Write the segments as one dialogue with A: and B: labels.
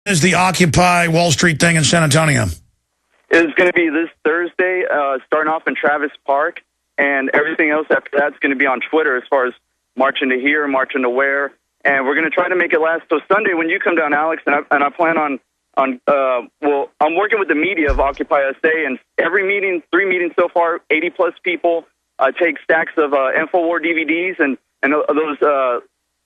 A: is the Occupy Wall Street thing in San Antonio?
B: It's going to be this Thursday, starting off in Travis Park, and everything else after that's going to be on Twitter as far as marching to here, marching to where, and we're going to try to make it last. So Sunday when you come down, Alex, and I plan on well, I'm working with the media of Occupy SA, and every meeting, 3 meetings so far, 80-plus people take stacks of InfoWars DVDs and those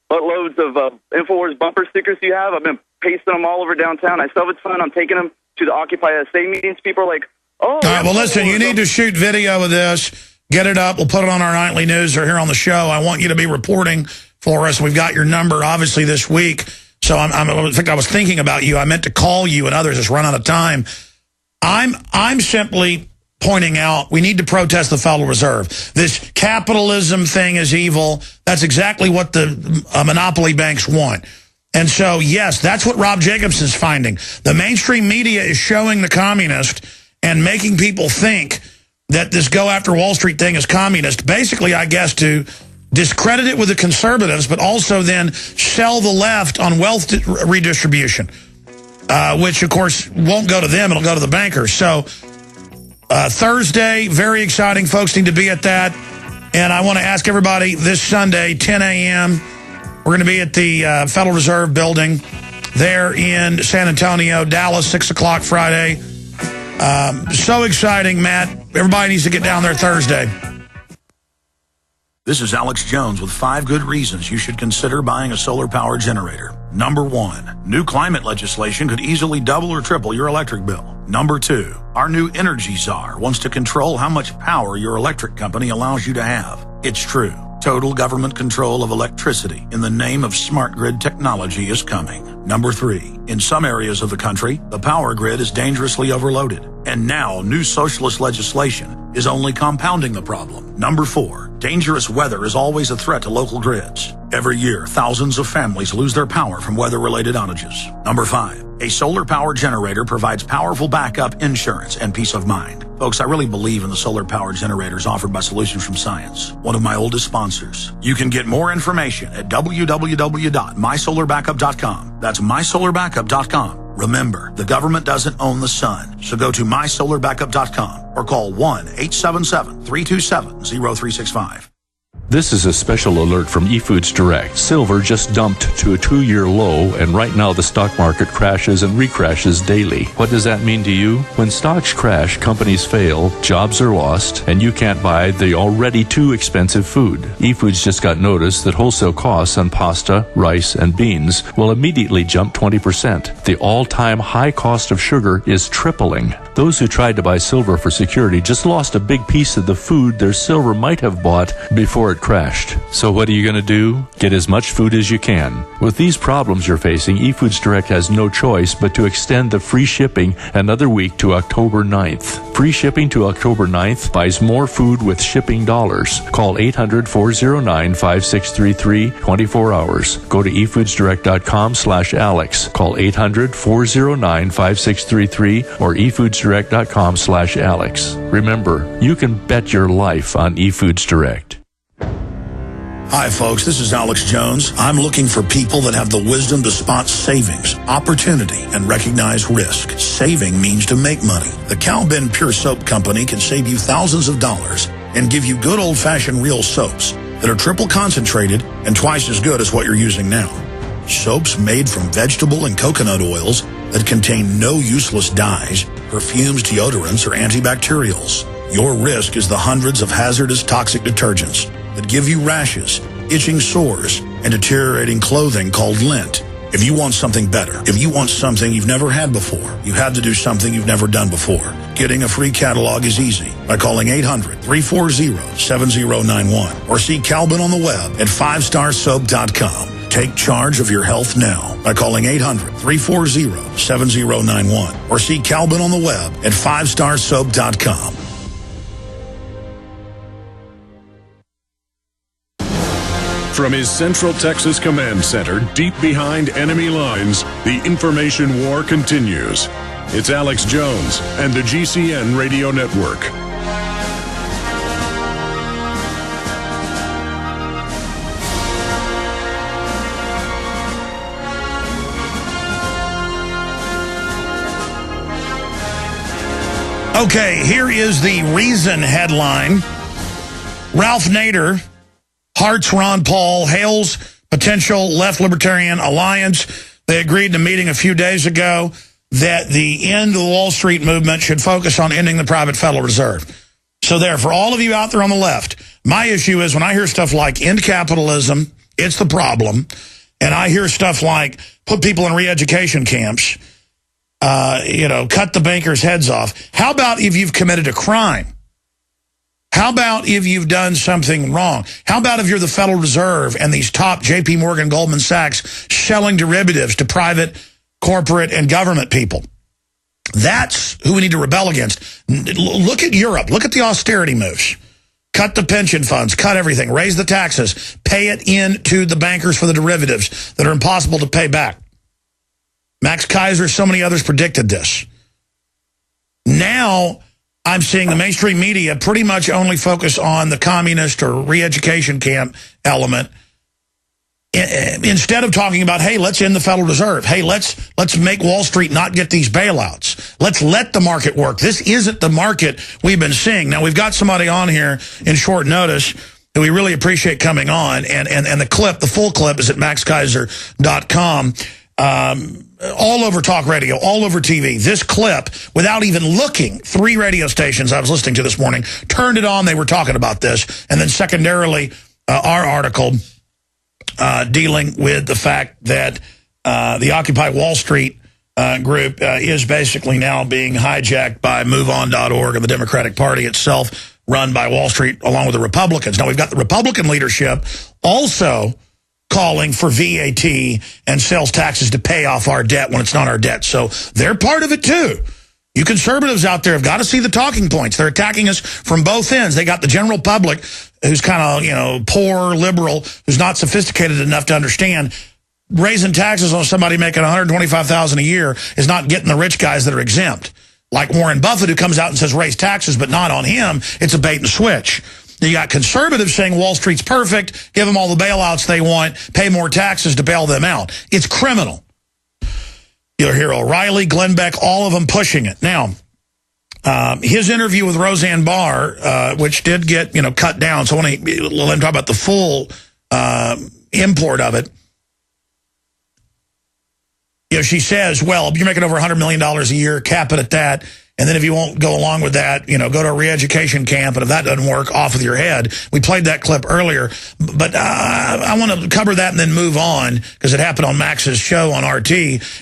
B: loads of InfoWars bumper stickers you have. I've been pasting them all over downtown. I still have a ton. I'm taking them to the Occupy SA meetings. People are like, oh. All right, well,
A: listen, you need to shoot video of this, get it up. We'll put it on our nightly news or here on the show. I want you to be reporting for us. We've got your number, obviously, this week. So in fact, I was thinking about you. I meant to call you and others. Just run out of time. I'm simply pointing out we need to protest the Federal Reserve. This capitalism thing is evil. That's exactly what the monopoly banks want. And so, yes, that's what Rob Jacobson's finding. The mainstream media is showing the communist and making people think that this go after Wall Street thing is communist. Basically, I guess, to discredit it with the conservatives, but also then sell the left on wealth redistribution, which, of course, won't go to them. It'll go to the bankers. So Thursday, very exciting. Folks need to be at that. And I want to ask everybody this Sunday, 10 a.m., we're going to be at the Federal Reserve Building there in San Antonio, Dallas, 6 o'clock Friday. So exciting, Matt. Everybody needs to get down there Thursday.
C: This is Alex Jones with 5 good reasons you should consider buying a solar power generator. Number 1, new climate legislation could easily double or triple your electric bill. Number 2, our new energy czar wants to control how much power your electric company allows you to have. It's true. Total government control of electricity in the name of smart grid technology is coming. Number 3, in some areas of the country, the power grid is dangerously overloaded. And now, new socialist legislation is only compounding the problem. Number 4, dangerous weather is always a threat to local grids. Every year, thousands of families lose their power from weather-related outages. Number 5, a solar power generator provides powerful backup insurance and peace of mind. Folks, I really believe in the solar power generators offered by Solutions from Science, one of my oldest sponsors. You can get more information at www.mysolarbackup.com. That's mysolarbackup.com. Remember, the government doesn't own the sun, so go to mysolarbackup.com or call 1-877-327-0365.
D: This is a special alert from eFoods Direct. Silver just dumped to a 2-year low, and right now the stock market crashes and recrashes daily. What does that mean to you? When stocks crash, companies fail, jobs are lost, and you can't buy the already too expensive food. eFoods just got notice that wholesale costs on pasta, rice, and beans will immediately jump 20%. The all-time high cost of sugar is tripling. Those who tried to buy silver for security just lost a big piece of the food their silver might have bought before it crashed. So what are you going to do? Get as much food as you can. With these problems you're facing, eFoods Direct has no choice but to extend the free shipping another week to October 9th. Free shipping to October 9th buys more food with shipping dollars. Call 800-409-5633, 24 hours. Go to efoodsdirect.com/Alex. Call 800-409-5633 or efoodsdirect.com/Alex. Remember, you can bet your life on eFoods Direct.
C: Hi, folks. This is Alex Jones. I'm looking for people that have the wisdom to spot savings, opportunity, and recognize risk. Saving means to make money. The Cal Ben Pure Soap Company can save you thousands of dollars and give you good old-fashioned real soaps that are triple concentrated and twice as good as what you're using now. Soaps made from vegetable and coconut oils that contain no useless dyes, perfumes, deodorants, or antibacterials. Your risk is the hundreds of hazardous toxic detergents that give you rashes, itching sores, and deteriorating clothing called lint. If you want something better, if you want something you've never had before, you have to do something you've never done before. Getting a free catalog is easy by calling 800-340-7091 or see Calvin on the web at 5starsoap.com. Take charge of your health now by calling 800-340-7091 or see Calvin on the web at 5starsoap.com.
E: From his Central Texas Command Center, deep behind enemy lines, the information war continues. It's Alex Jones and the GCN Radio Network.
A: Okay, here is the Reason headline. Ralph Nader hearts Ron Paul, hails potential left libertarian alliance. They agreed in a meeting a few days ago that the end of the Wall Street movement should focus on ending the private Federal Reserve. So there, for all of you out there on the left, my issue is when I hear stuff like end capitalism, it's the problem, and I hear stuff like put people in re-education camps, cut the bankers' heads off. How about if you've committed a crime? How about if you've done something wrong? How about if you're the Federal Reserve and these top J.P. Morgan, Goldman Sachs selling derivatives to private, corporate, and government people? That's who we need to rebel against. Look at Europe. Look at the austerity moves. Cut the pension funds, cut everything, raise the taxes, pay it in to the bankers for the derivatives that are impossible to pay back. Max Keiser, so many others predicted this. Now, I'm seeing the mainstream media pretty much only focus on the communist or re-education camp element instead of talking about, hey, let's end the Federal Reserve. Hey, let's make Wall Street not get these bailouts. Let's let the market work. This isn't the market we've been seeing. Now, we've got somebody on here in short notice that we really appreciate coming on, and the full clip is at maxkeiser.com. All over talk radio, all over TV. This clip, without even looking, 3 radio stations I was listening to this morning, turned it on, they were talking about this. And then secondarily, our article dealing with the fact that the Occupy Wall Street group is basically now being hijacked by MoveOn.org and the Democratic Party itself, run by Wall Street along with the Republicans. Now, we've got the Republican leadership also calling for VAT and sales taxes to pay off our debt when it's not our debt. So they're part of it too. You conservatives out there have got to see the talking points. They're attacking us from both ends. They got the general public who's kind of, poor, liberal, who's not sophisticated enough to understand raising taxes on somebody making $125,000 a year is not getting the rich guys that are exempt. Like Warren Buffett, who comes out and says raise taxes, but not on him. It's a bait and switch. You got conservatives saying Wall Street's perfect, give them all the bailouts they want, pay more taxes to bail them out. It's criminal. You'll hear O'Reilly, Glenn Beck, all of them pushing it. Now, his interview with Roseanne Barr, which did get cut down, so I want to let him talk about the full import of it. She says, well, you're making over $100 million a year, cap it at that. And then if you won't go along with that, go to a re-education camp. And if that doesn't work, off with your head. We played that clip earlier. But I want to cover that and then move on, because it happened on Max's show on RT,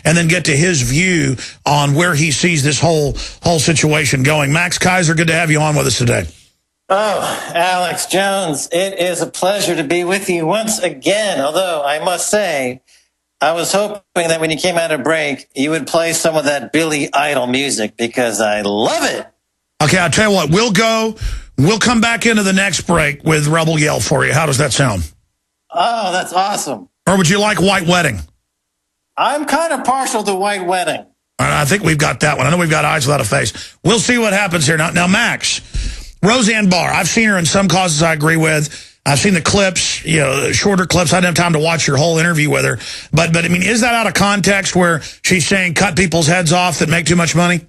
A: and then get to his view on where he sees this whole situation going. Max Keiser, good to have you on with us today.
F: Oh, Alex Jones, it is a pleasure to be with you once again. Although I must say, I was hoping that when you came out of break, you would play some of that Billy Idol music, because I love it.
A: Okay, I'll tell you what, we'll come back into the next break with Rebel Yell for you. How does that sound?
F: Oh, that's awesome.
A: Or would you like White Wedding?
F: I'm kind of partial to White Wedding.
A: I think we've got that one. I know we've got Eyes Without a Face. We'll see what happens here. Now, Max, Roseanne Barr, I've seen her in some causes I agree with. I've seen the clips, shorter clips. I didn't have time to watch your whole interview with her. But I mean, is that out of context where she's saying cut people's heads off that make too much money?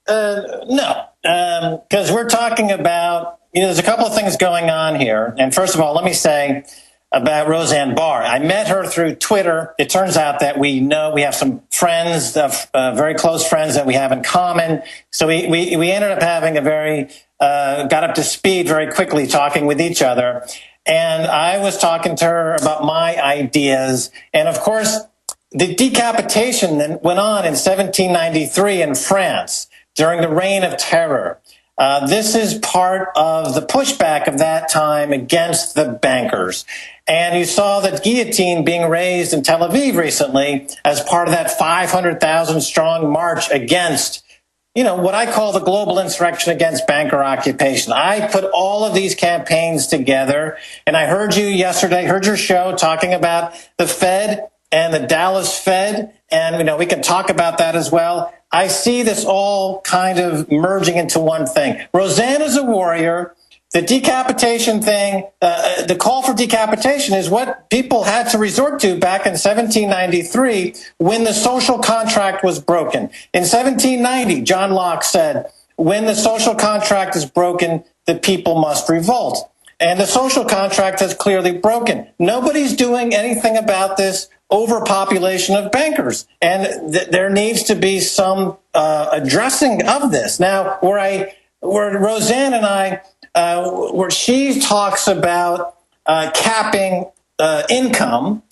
F: No, because we're talking about, there's a couple of things going on here. And first of all, let me say about Roseanne Barr. I met her through Twitter. It turns out that we have some friends, very close friends that we have in common. So we ended up having got up to speed very quickly talking with each other. And I was talking to her about my ideas. And of course, the decapitation that went on in 1793 in France during the Reign of Terror. This is part of the pushback of that time against the bankers. And you saw the guillotine being raised in Tel Aviv recently as part of that 500,000 strong march against, what I call the global insurrection against banker occupation. I put all of these campaigns together, and I heard you yesterday, heard your show talking about the Fed and the Dallas Fed, and we can talk about that as well. I see this all kind of merging into one thing. Roseanne is a warrior. The decapitation thing, the call for decapitation is what people had to resort to back in 1793 when the social contract was broken. In 1790, John Locke said, when the social contract is broken, the people must revolt. And the social contract has clearly broken. Nobody's doing anything about this overpopulation of bankers. And there needs to be some addressing of this. Now, where Roseanne and I, where she talks about capping income,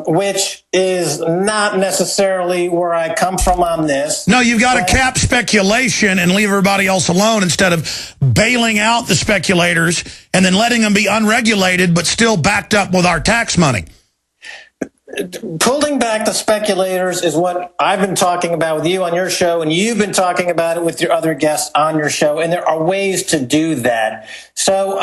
F: which is not necessarily where I come from on this.
A: No, you've got to cap speculation and leave everybody else alone instead of bailing out the speculators and then letting them be unregulated but still backed up with our tax money.
F: Pulling back the speculators is what I've been talking about with you on your show, and you've been talking about it with your other guests on your show, and there are ways to do that. So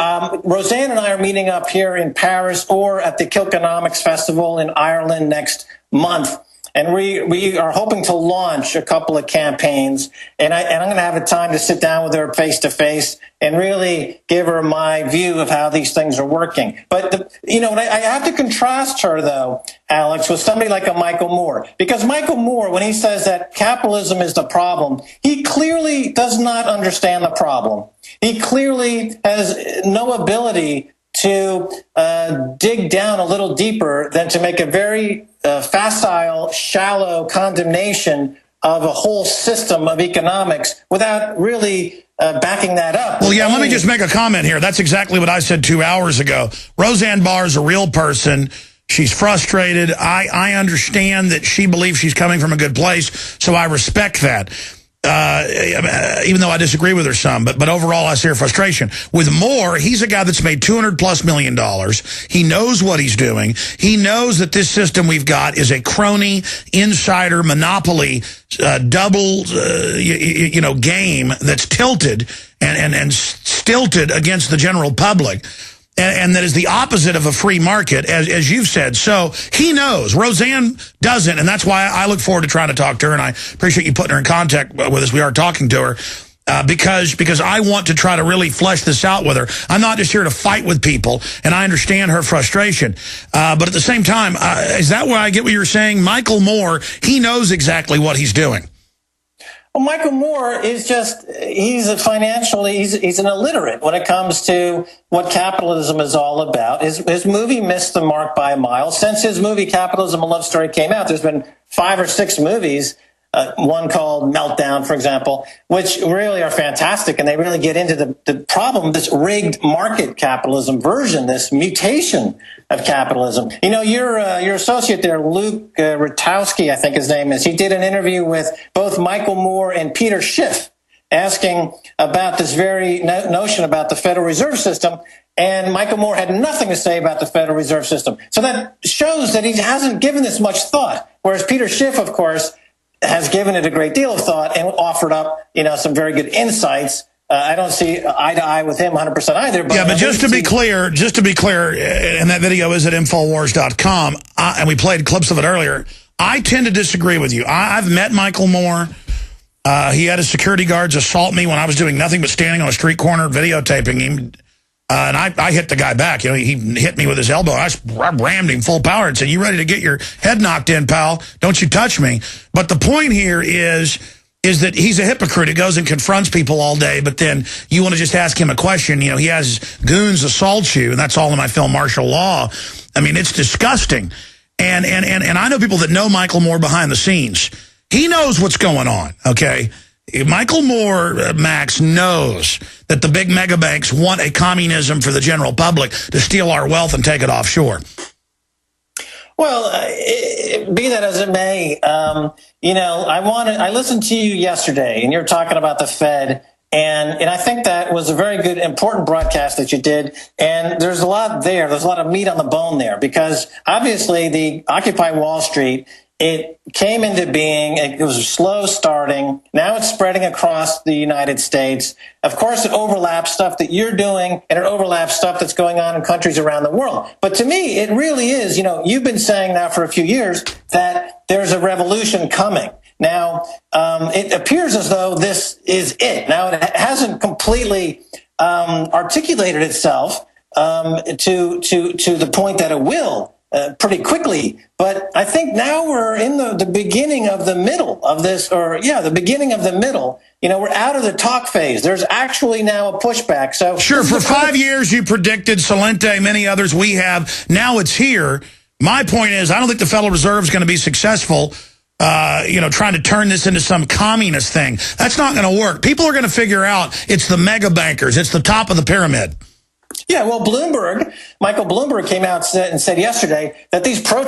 F: Roseanne and I are meeting up here in Paris or at the Kilkenomics Festival in Ireland next month. And we are hoping to launch a couple of campaigns, and I'm going to have a time to sit down with her face to face and really give her my view of how these things are working. But I have to contrast her though, Alex, with somebody like a Michael Moore, because Michael Moore, when he says that capitalism is the problem, he clearly does not understand the problem. He clearly has no ability to dig down a little deeper than to make a very facile, shallow condemnation of a whole system of economics without really backing that up.
A: Well, yeah, let me just make a comment here. That's exactly what I said 2 hours ago. Roseanne Barr is a real person. She's frustrated. I understand that she believes she's coming from a good place, so I respect that. Even though I disagree with her some, but overall I see her frustration. With Moore, he's a guy that's made $200+ million. He knows what he's doing. He knows that this system we've got is a crony, insider, monopoly, double, game that's tilted and stilted against the general public. And that is the opposite of a free market, as you've said. So he knows. Roseanne doesn't, and that's why I look forward to trying to talk to her, and I appreciate you putting her in contact with us. We are talking to her because I want to try to really flesh this out with her. I'm not just here to fight with people, and I understand her frustration. But at the same time, is that where I get what you're saying? Michael Moore, he knows exactly what he's doing.
F: Well, Michael Moore is he's an illiterate when it comes to what capitalism is all about. His movie missed the mark by a mile. Since his movie Capitalism, A Love Story came out, there's been 5 or 6 movies, one called Meltdown, for example, which really are fantastic, and they really get into the problem, this rigged market capitalism version, this mutation of capitalism. You know, your associate there, Luke Rutowski, I think his name is, he did an interview with both Michael Moore and Peter Schiff asking about this very notion about the Federal Reserve System, and Michael Moore had nothing to say about the Federal Reserve System. So that shows that he hasn't given this much thought, whereas Peter Schiff, of course, has given it a great deal of thought and offered up, some very good insights. I don't see eye to eye with him 100% either. But
A: yeah, but just to be clear, and that video is at Infowars.com, and we played clips of it earlier, I tend to disagree with you. I've met Michael Moore. He had his security guards assault me when I was doing nothing but standing on a street corner videotaping him. And I hit the guy back. He hit me with his elbow. I rammed him full power and said, "You ready to get your head knocked in, pal? Don't you touch me." But the point here is that he's a hypocrite. He goes and confronts people all day, but then you want to just ask him a question. He has goons assault you, and that's all in my film Martial Law. I mean, it's disgusting. And I know people that know Michael Moore behind the scenes. He knows what's going on, okay? Michael Moore, Max, knows that the big mega banks want a communism for the general public to steal our wealth and take it offshore.
F: Well, be that as it may, I listened to you yesterday, and you're talking about the Fed, and I think that was a very good, important broadcast that you did. And there's a lot there. There's a lot of meat on the bone there, because obviously the Occupy Wall Street, it came into being. It was slow starting. Now it's spreading across the United States. Of course, it overlaps stuff that you're doing, and it overlaps stuff that's going on in countries around the world. But to me, it really is, you've been saying now for a few years that there's a revolution coming. Now, it appears as though this is it. Now, it hasn't completely articulated itself to the point that it will pretty quickly. But I think now we're in the beginning of the middle of this, the beginning of the middle. We're out of the talk phase. There's actually now a pushback. So
A: sure, for 5 years you predicted Salente, many others we have. Now it's here. My point is, I don't think the Federal Reserve is going to be successful, trying to turn this into some communist thing. That's not going to work. People are going to figure out it's the mega bankers. It's the top of the pyramid.
F: Yeah, well, Michael Bloomberg came out and said yesterday that these protests